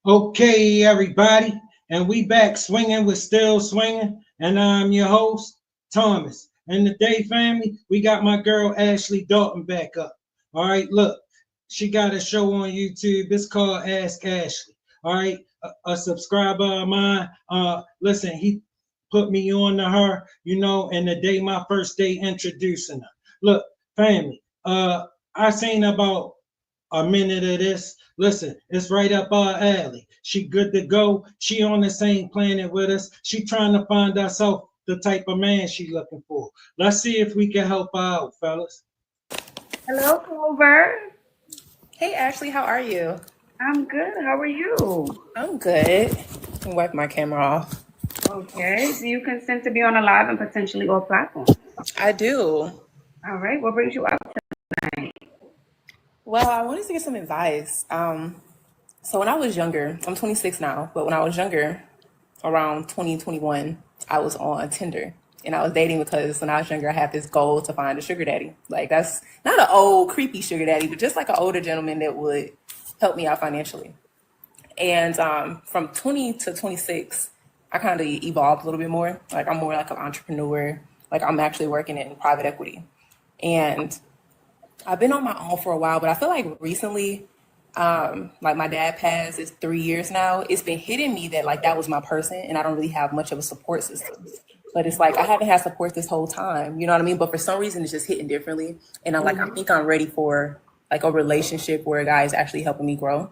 Okay, everybody, and we back swinging with Still Swinging, and I'm your host, Thomas. And today, family, we got my girl Ashley Dalton back up. All right, look, she got a show on YouTube. It's called Ask Ashley. All right, a subscriber of mine. Listen, he put me on to her, and the day my first day introducing her. Look, family, I seen about a minute of this. Listen, it's right up our alley. She good to go. She on the same planet with us. She trying to find herself the type of man she looking for. Let's see if we can help her out, fellas. Hello, Clover. Hey Ashley, how are you? I'm good. How are you? I'm good. Let me wipe my camera off. Okay. Do you consent to be on a live and potentially all platforms? I do. All right. What brings you up tonight? Well, I wanted to get some advice. So when I was younger, I'm 26 now, but when I was younger, around 2021, I was on Tinder. And I was dating because when I was younger, I had this goal to find a sugar daddy. Like that's not an old creepy sugar daddy, but just like an older gentleman that would help me out financially. And from 20 to 26, I kind of evolved a little bit more. Like I'm more like an entrepreneur. Like I'm actually working in private equity. And I've been on my own for a while, but I feel like recently, like my dad passed, it's 3 years now. It's been hitting me that like that was my person and I don't really have much of a support system. But it's like I haven't had support this whole time. You know what I mean? But for some reason it's just hitting differently. And I think I'm ready for like a relationship where a guy is actually helping me grow.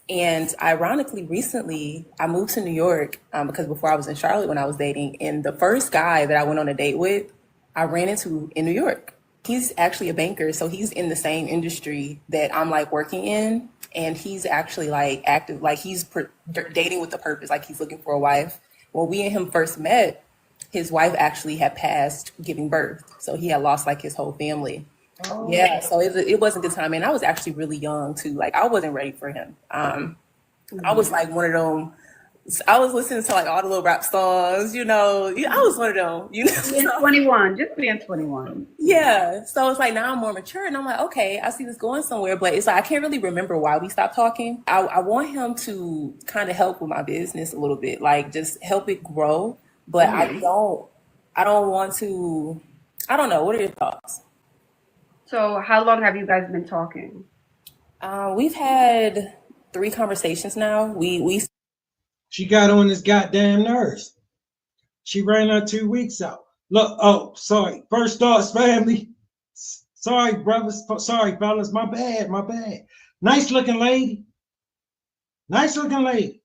And ironically, recently I moved to New York because before I was in Charlotte when I was dating. And the first guy that I went on a date with, I ran into in New York. He's actually a banker. So he's in the same industry that I'm like working in. And he's actually like active, like dating with a purpose, like he's looking for a wife. When we and him first met, his wife actually had passed giving birth. So he had lost like his whole family. Oh, Yeah, so it wasn't good time, and I was actually really young too. Like I wasn't ready for him. I was like one of them. I was listening to like all the little rap songs, you know. Yeah, I was one of them, you know. being 21, just being 21. Yeah, so it's like now I'm more mature, and I'm like, okay, I see this going somewhere, but it's like I can't really remember why we stopped talking. I want him to kind of help with my business a little bit, like just help it grow, but I don't want to. I don't know. What are your thoughts? So, how long have you guys been talking? We've had 3 conversations now. We She got on his goddamn nerves. She ran her 2 weeks out. Look, oh, sorry. First thoughts, family. Sorry, brothers. Sorry, fellas. My bad. My bad. Nice looking lady. Nice looking lady.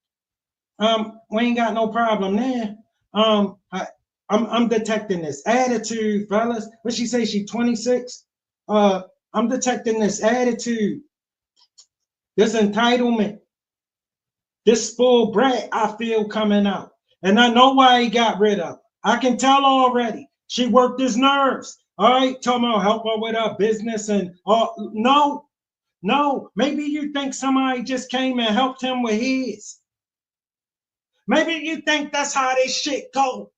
We ain't got no problem there. I'm detecting this attitude, fellas. What she say? She 26. I'm detecting this attitude, this entitlement, this spoiled brat. I feel coming out, and I know why he got rid of. I can tell already. She worked his nerves. All right, talking about help her with her business and no, no. Maybe you think somebody just came and helped him with his. Maybe you think that's how this shit go.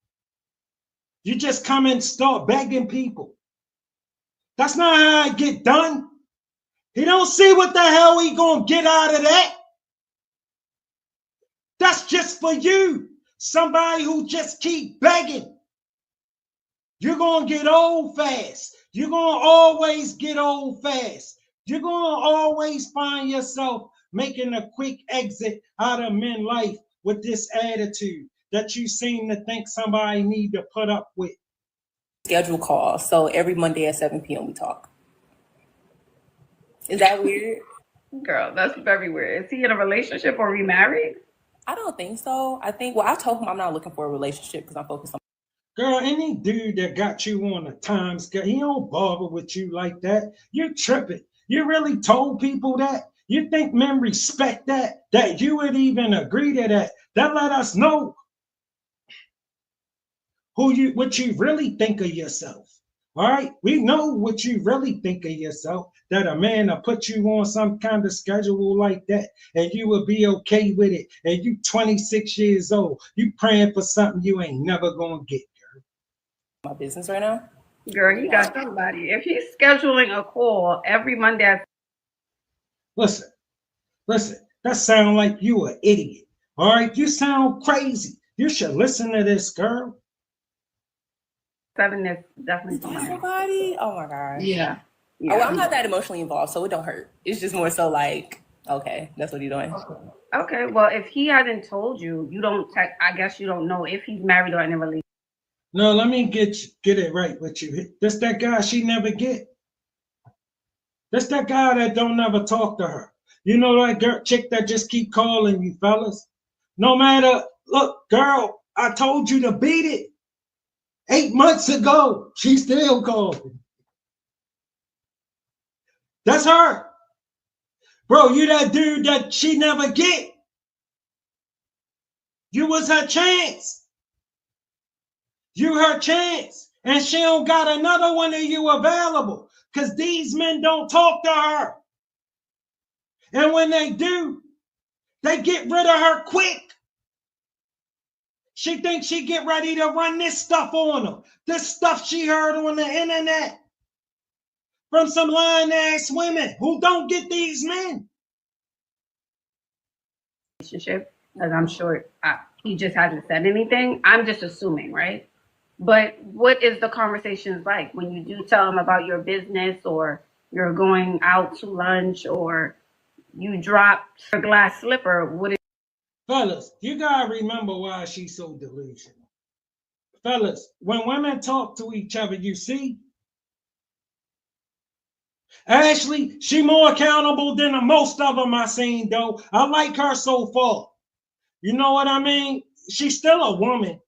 You just come and start begging people. That's not how it get done. He don't see what the hell he gonna get out of that. That's just for you. Somebody who just keep begging. You're gonna get old fast. You're gonna always get old fast. You're gonna always find yourself making a quick exit out of men life with this attitude that you seem to think somebody need to put up with. schedule calls, so every Monday at 7 p.m. we talk. Is that weird? Girl, that's very weird. Is he in a relationship or remarried? I don't think so. I think I told him I'm not looking for a relationship because I'm focused on. Girl, any dude that got you on a time scale, he don't bother with you like that. You're tripping. You really told people that? You think men respect that? That you would even agree to that? That let us know what you really think of yourself. All right, we know what you really think of yourself. That a man will put you on some kind of schedule like that, and you will be okay with it. And you 26 years old, you praying for something you ain't never gonna get. My business right now. Girl, he got somebody. If he's scheduling a call every Monday, Listen, listen. That sound like you an idiot. All right, you sound crazy. You should listen to this, girl. 7 is definitely Is that someone else. somebody? Oh my gosh. Yeah. Oh, well, I'm Yeah. not that emotionally involved, so it don't hurt. It's just more so like, okay, that's what he's doing. Okay. Well, if he hasn't told you, you don't. I guess you don't know if he's married or in a relationship. No, let me get it right with you. That's that guy she never get. That's that guy that don't never talk to her. You know that girl, chick that just keep calling you, fellas. No matter, look, girl, I told you to beat it 8 months ago. She still calling. That's her. Bro, you that dude that she never get. You was her chance. You her chance. And she don't got another one of you available. Because these men don't talk to her. And when they do, they get rid of her quick. She thinks she get ready to run this stuff on them. This stuff she heard on the internet. From some lying ass women who don't get these men. Relationship, because I'm sure he just hasn't said anything. I'm just assuming, right? But what is the conversations like when you do tell him about your business, or you're going out to lunch, or you dropped a glass slipper? What is Fellas, you gotta remember why she's so delusional. Fellas, when women talk to each other, you see, Ashley, she more accountable than the most of them I seen, though. I like her so far. You know what I mean? She's still a woman.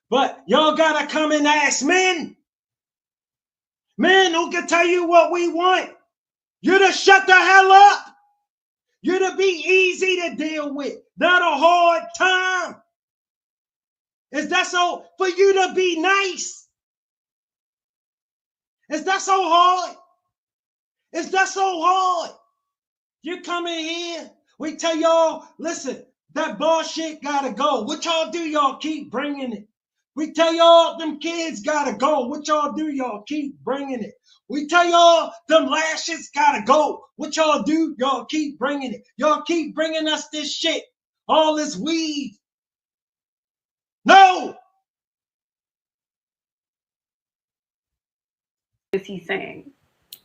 But y'all gotta come and ask men. Men who can tell you what we want. You to shut the hell up. You to be easy to deal with. Not a hard time. Is that so for you to be nice? Is that so hard? Is that so hard? You come in here, we tell y'all, listen, that bullshit gotta go. What y'all do? Y'all keep bringing it. We tell y'all them kids gotta go. What y'all do? Y'all keep bringing it. We tell y'all them lashes gotta go. What y'all do? Y'all keep bringing it. Y'all keep bringing us this shit. All this weed. No! he saying?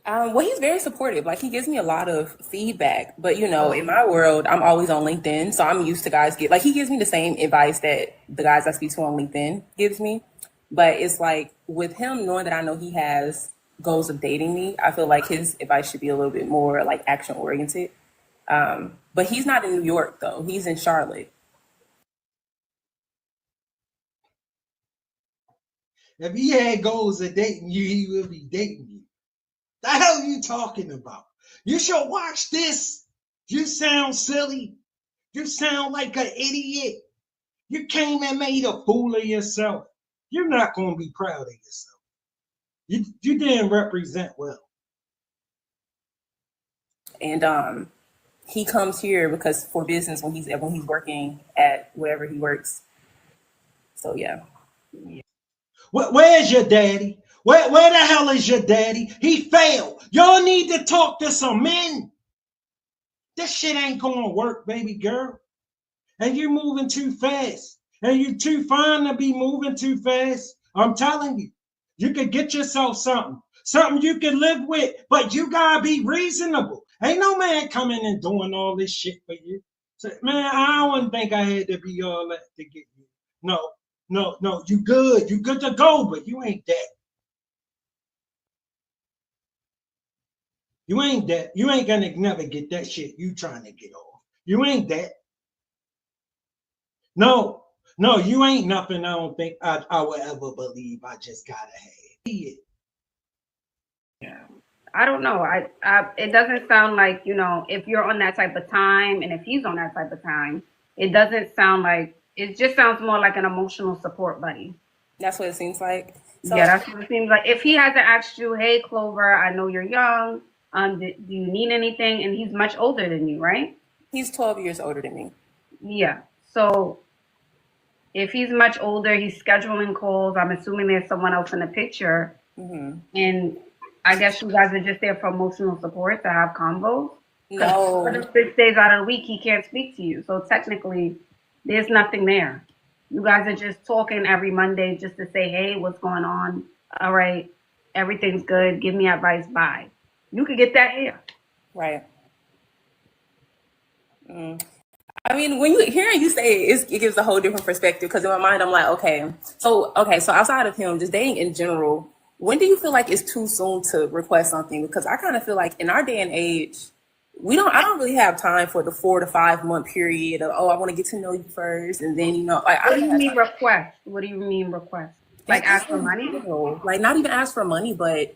Well, he's very supportive. Like he gives me a lot of feedback. But you know, in my world, I'm always on LinkedIn, so I'm used to guys get like he gives me the same advice that the guys I speak to on LinkedIn gives me. But it's like with him knowing that I know he has goals of dating me, I feel like his advice should be a little bit more like action oriented. But he's not in New York though; he's in Charlotte. If he had goals of dating you, he would be dating you. The hell are you talking about? You should watch this. You sound silly. You sound like an idiot. You came and made a fool of yourself. You're not going to be proud of yourself. You didn't represent well. And he comes here because for business when he's working at wherever he works. So yeah. Where's your daddy? Where the hell is your daddy? He failed. Y'all need to talk to some men. This shit ain't gonna work, baby girl. And you're moving too fast. And you're too fine to be moving too fast. I'm telling you, you could get yourself something. Something you can live with, but you gotta be reasonable. Ain't no man coming and doing all this shit for you. So, man, I don't think I had to be all that to get you. No, you good. You good to go, but you ain't that. You ain't that. You ain't gonna never get that shit you trying to get off. You ain't that. No, you ain't nothing. I don't think I would ever believe I just gotta have it. Yeah. I don't know. It doesn't sound like, if you're on that type of time and if he's on that type of time, it doesn't sound like, it just sounds more like an emotional support buddy. That's what it seems like. So Yeah, that's what it seems like. If he hasn't asked you, hey, Clover, I know you're young. Do you need anything? And he's much older than you, right? he's 12 years older than me. Yeah. So if he's much older, he's scheduling calls. I'm assuming there's someone else in the picture. Mm-hmm. And I guess you guys are just there for emotional support to have combos. No. But 6 days out of the week, he can't speak to you. So technically, there's nothing there. You guys are just talking every Monday just to say, hey, what's going on? All right, everything's good. Give me advice. Bye. You could get that here. Right. I mean, when you hearing you say it, it gives a whole different perspective. Because in my mind, I'm like, so outside of him, just dating in general, when do you feel like it's too soon to request something? Because I kind of feel like in our day and age, I don't really have time for the 4 to 5 month period of, I want to get to know you first, and then like I What do don't you have mean time. request? What do you mean request? Like ask for money? Like not even ask for money, but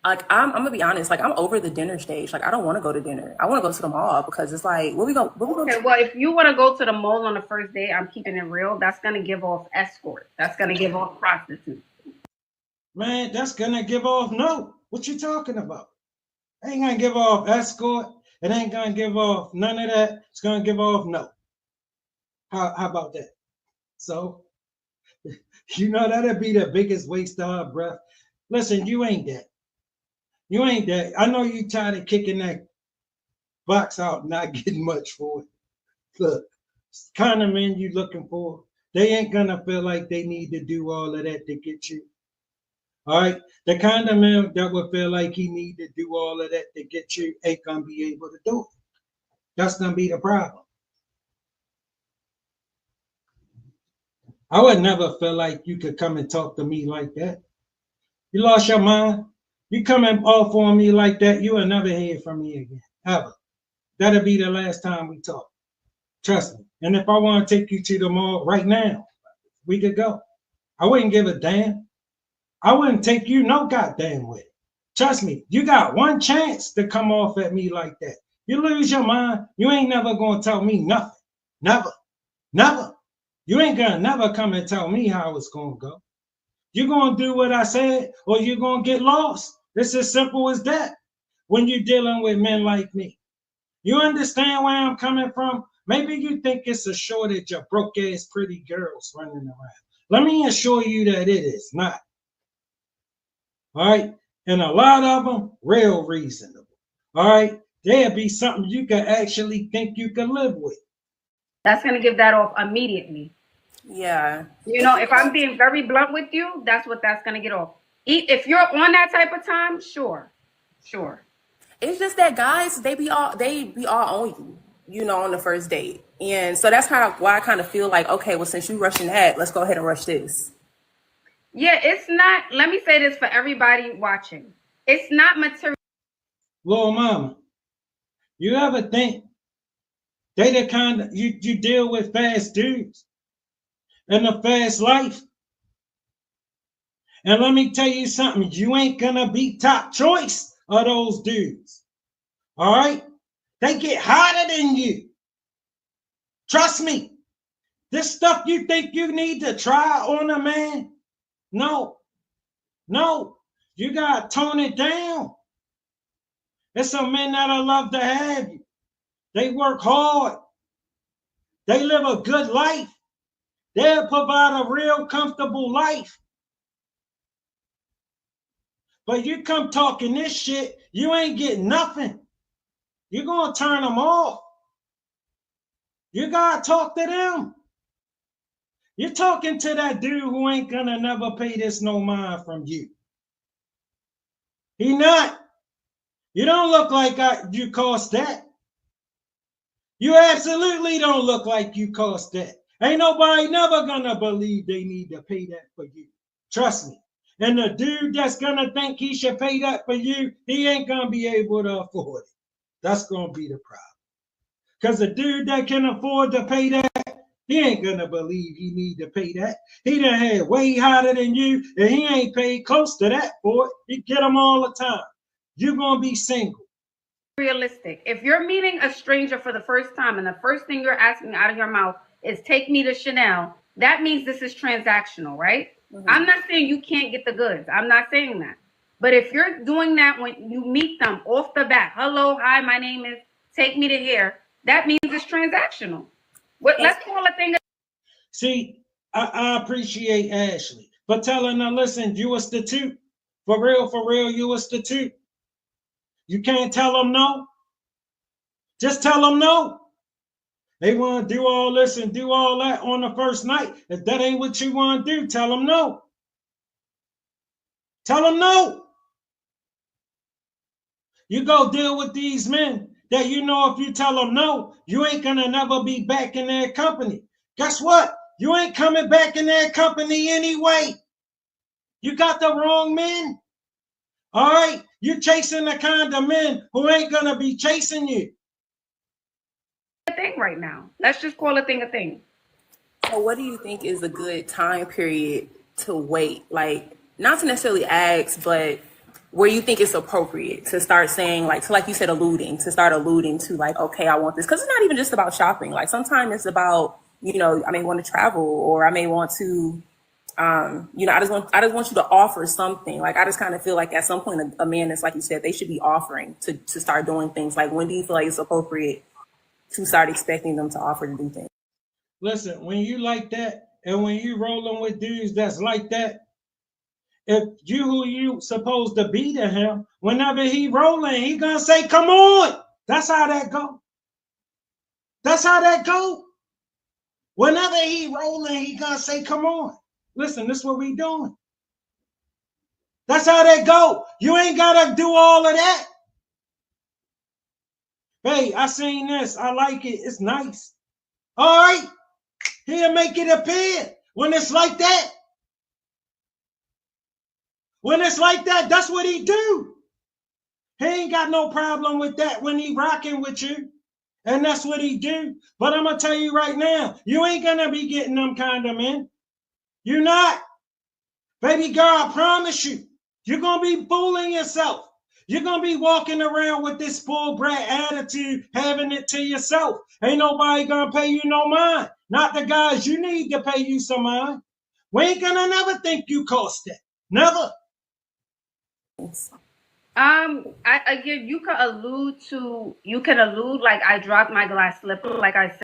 like I'm gonna be honest, like I'm over the dinner stage. Like I don't want to go to dinner. I want to go to the mall because it's like, what we go? Okay, well, if you want to go to the mall on the first day, I'm keeping it real. That's gonna give off escort. That's gonna give off prostitute. Man, that's gonna give off no. What you talking about? Ain't gonna give off escort. It ain't gonna give off none of that. It's gonna give off no. How about that? So, that'd be the biggest waste of our breath. Listen, you ain't that. You ain't that. I know you tired of kicking that box out, and not getting much for it. Look, kind of men you looking for, they ain't gonna feel like they need to do all of that to get you. All right, the kind of man that would feel like he need to do all of that to get you ain't gonna be able to do it. That's gonna be the problem. I would never feel like you could come and talk to me like that. You lost your mind. You coming off on me like that, you will never hear from me again, ever. That'll be the last time we talk. Trust me. And if I want to take you to the mall right now, we could go. I wouldn't give a damn. I wouldn't take you no goddamn way. Trust me, you got one chance to come off at me like that. You lose your mind, you ain't never gonna tell me nothing. Never. Never. You ain't gonna never come and tell me how it's gonna go. You're gonna do what I said, or you're gonna get lost. It's as simple as that. When you're dealing with men like me. You understand where I'm coming from? Maybe you think it's a shortage of broke ass pretty girls running around. Let me assure you that it is not. All right. And a lot of them real reasonable. All right. There'll be something you can actually think you can live with. That's gonna give that off immediately. Yeah. If I'm being very blunt with you, that's what that's gonna get off. If you're on that type of time, sure. It's just that guys, they be all on you, on the first date. And so that's kind of why I kind of feel like, okay, well, since you rushing that, let's go ahead and rush this. Yeah, it's not, let me say this for everybody watching. It's not material. Little mama, you ever think they the kind of you deal with fast dudes and a fast life? And let me tell you something, you ain't gonna be top choice of those dudes. All right? They get hotter than you. Trust me. This stuff you think you need to try on a man? No. You gotta tone it down. There's some men that'll love to have you. They work hard. They live a good life. They'll provide a real comfortable life. But you come talking this shit, you ain't getting nothing. You're gonna turn them off. You gotta talk to them. You're talking to that dude who ain't gonna never pay this no mind from you. He not. You don't look like you cost that. You absolutely don't look like you cost that. Ain't nobody never gonna believe they need to pay that for you. Trust me. And the dude that's gonna think he should pay that for you, he ain't gonna be able to afford it. That's gonna be the problem. Because the dude that can afford to pay that, he ain't gonna believe he need to pay that. He done had way hotter than you, and he ain't paid close to that for it. He get them all the time. You're gonna be single. Realistic. If you're meeting a stranger for the first time and the first thing you're asking out of your mouth is take me to Chanel, that means this is transactional, right? Mm-hmm. I'm not saying you can't get the goods. I'm not saying that. But if you're doing that when you meet them off the bat, hello, hi, my name is, take me to here, that means it's transactional. Let's call a thing. See, I appreciate Ashley for telling her, listen, you was the two. For real, you was the two. You can't tell them no. Just tell them no. They want to do all this and do all that on the first night. If that ain't what you want to do, tell them no. Tell them no. You go deal with these men that you know if you tell them no, you ain't going to never be back in their company. Guess what? You ain't coming back in their company anyway. You got the wrong men. All right? You're chasing the kind of men who ain't going to be chasing you. Thing right now. Let's just call a thing a thing. So what do you think is a good time period to wait? Like, not to necessarily ask, but where you think it's appropriate to start saying, like, you said, to start alluding to, like, okay, I want this. Because it's not even just about shopping. Like, sometimes it's about, I may want to travel, or I may want to, I just want you to offer something. Like, I just kind of feel like at some point a man is, like you said, they should be offering to start doing things. Like, when do you feel like it's appropriate to start expecting them to offer to do things? Listen, when you like that, and when you rolling with dudes that's like that, if you who you supposed to be to him, whenever he rolling, he gonna say, come on. That's how that go. That's how that go. Whenever he rolling, he gonna say, come on. Listen, this is what we doing. That's how that go. You ain't gotta do all of that. Hey, I seen this. I like it. It's nice. All right. He'll make it appear when it's like that. When it's like that, that's what he do. He ain't got no problem with that when he rocking with you. And that's what he do. But I'm going to tell you right now, you ain't going to be getting them kind of men. You're not. Baby girl, I promise you. You're going to be fooling yourself. You're going to be walking around with this full brat attitude, having it to yourself. Ain't nobody going to pay you no mind. Not the guys you need to pay you some mind. We ain't going to never think you cost that. Never. You can allude like I dropped my glass slipper, like I said.